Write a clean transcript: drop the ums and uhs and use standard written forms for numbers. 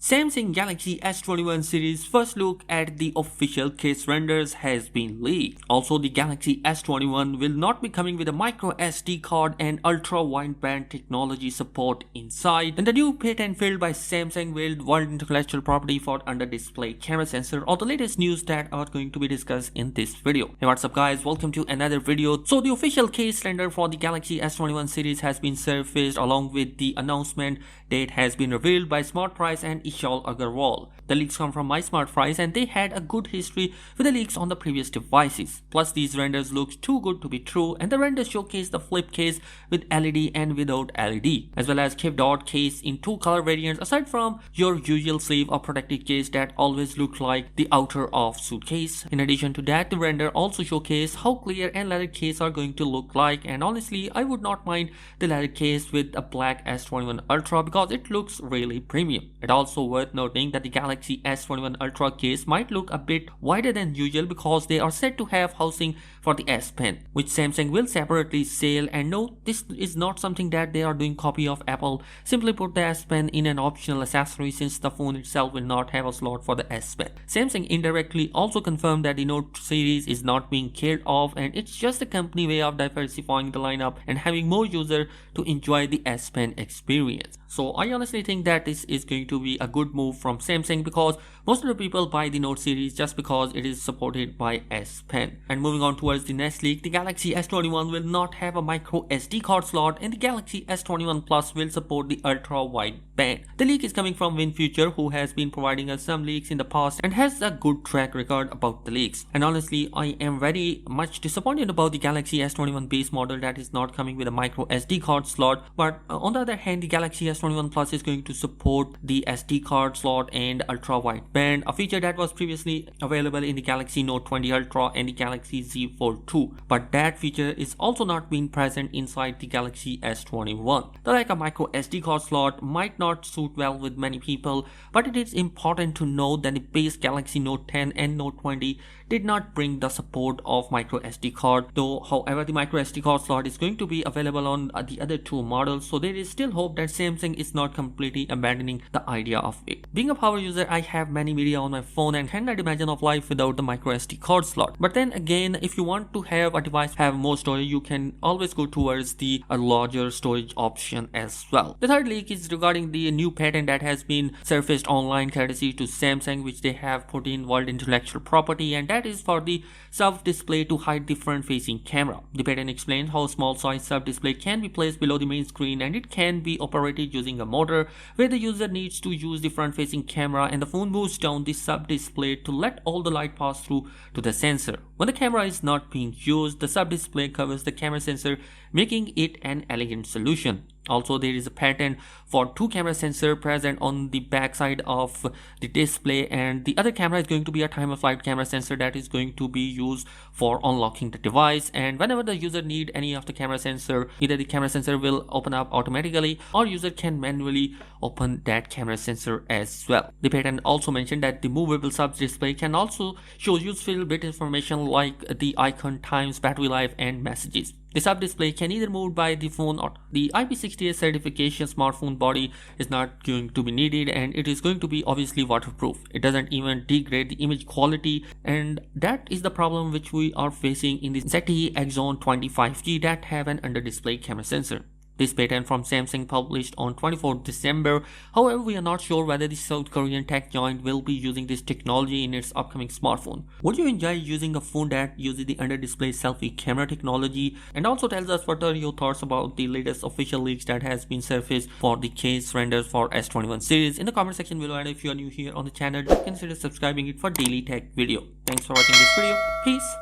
Samsung Galaxy S21 series first look at the official case renders has been leaked. Also, the Galaxy S21 will not be coming with a micro SD card and ultra wideband technology support inside. And the new patent filed by Samsung will world intellectual property for under-display camera sensor, all the latest news that are going to be discussed in this video. Hey, what's up guys, welcome to another video. So the official case render for the Galaxy S21 series has been surfaced along with the announcement date has been revealed by SmartPrice and Ishal Agarwal. The leaks come from MySmartPrice and they had a good history with the leaks on the previous devices. Plus these renders look too good to be true, and the renders showcase the flip case with LED and without LED, as well as kept dot case in two color variants aside from your usual sleeve or protected case that always look like the outer of suitcase. In addition to that, the render also showcase how clear and leather case are going to look like, and honestly I would not mind the leather case with a black S21 Ultra because it looks really premium. It also worth noting that the Galaxy S21 Ultra case might look a bit wider than usual because they are said to have housing for the S Pen, which Samsung will separately sell. And no, this is not something that they are doing copy of Apple. Simply put the S Pen in an optional accessory since the phone itself will not have a slot for the S Pen. Samsung indirectly also confirmed that the Note series is not being killed off, and it's just a company way of diversifying the lineup and having more users to enjoy the S Pen experience. So I honestly think that this is going to be a good move from Samsung because most of the people buy the Note series just because it is supported by S Pen. And moving on towards the next leak, the Galaxy S21 will not have a micro SD card slot and the Galaxy S21 Plus will support the ultra wide band. The leak is coming from WinFuture, who has been providing us some leaks in the past and has a good track record about the leaks. And honestly, I am very much disappointed about the Galaxy S21 base model that is not coming with a micro SD card slot. But on the other hand, the Galaxy S21 Plus is going to support the SD card slot and ultra wide band, a feature that was previously available in the Galaxy Note 20 Ultra and the Galaxy Z Fold 2. But that feature is also not being present inside the Galaxy S21. The lack of micro SD card slot might not suit well with many people, but it is important to note that the base Galaxy Note 10 and Note 20 did not bring the support of micro SD card, though however the micro SD card slot is going to be available on the other two models, so there is still hope that Samsung is not completely abandoning the idea of it. Being a power user, I have many media on my phone and cannot imagine of life without the micro SD card slot. But then again, if you want to have a device have more storage, you can always go towards the larger storage option as well. The third leak is regarding the new patent that has been surfaced online courtesy to Samsung, which they have put in world intellectual property, and that is for the sub-display to hide the front-facing camera. The patent explains how small size sub-display can be placed below the main screen and it can be operated using a motor where the user needs to use the front-facing camera and the phone moves down the sub-display to let all the light pass through to the sensor. When the camera is not being used, the sub-display covers the camera sensor, making it an elegant solution. Also, there is a patent for two camera sensor present on the back side of the display, and the other camera is going to be a time-of-flight camera sensor that is going to be used for unlocking the device. And whenever the user need any of the camera sensor, either the camera sensor will open up automatically or user can manually open that camera sensor as well. The patent also mentioned that the movable sub-display can also show useful bit information like the icon, times, battery life, and messages. The sub-display can either move by the phone or the IP68 certification smartphone body is not going to be needed, and it is going to be obviously waterproof. It doesn't even degrade the image quality, and that is the problem which we are facing in the ZTE Axon 25G that have an under-display camera sensor. This patent from Samsung published on 24th December. However, we are not sure whether the South Korean tech giant will be using this technology in its upcoming smartphone. Would you enjoy using a phone that uses the under-display selfie camera technology? And also tells us what are your thoughts about the latest official leaks that has been surfaced for the case renders for S21 series in the comment section below. And if you are new here on the channel, do consider subscribing it for daily tech video. Thanks for watching this video. Peace.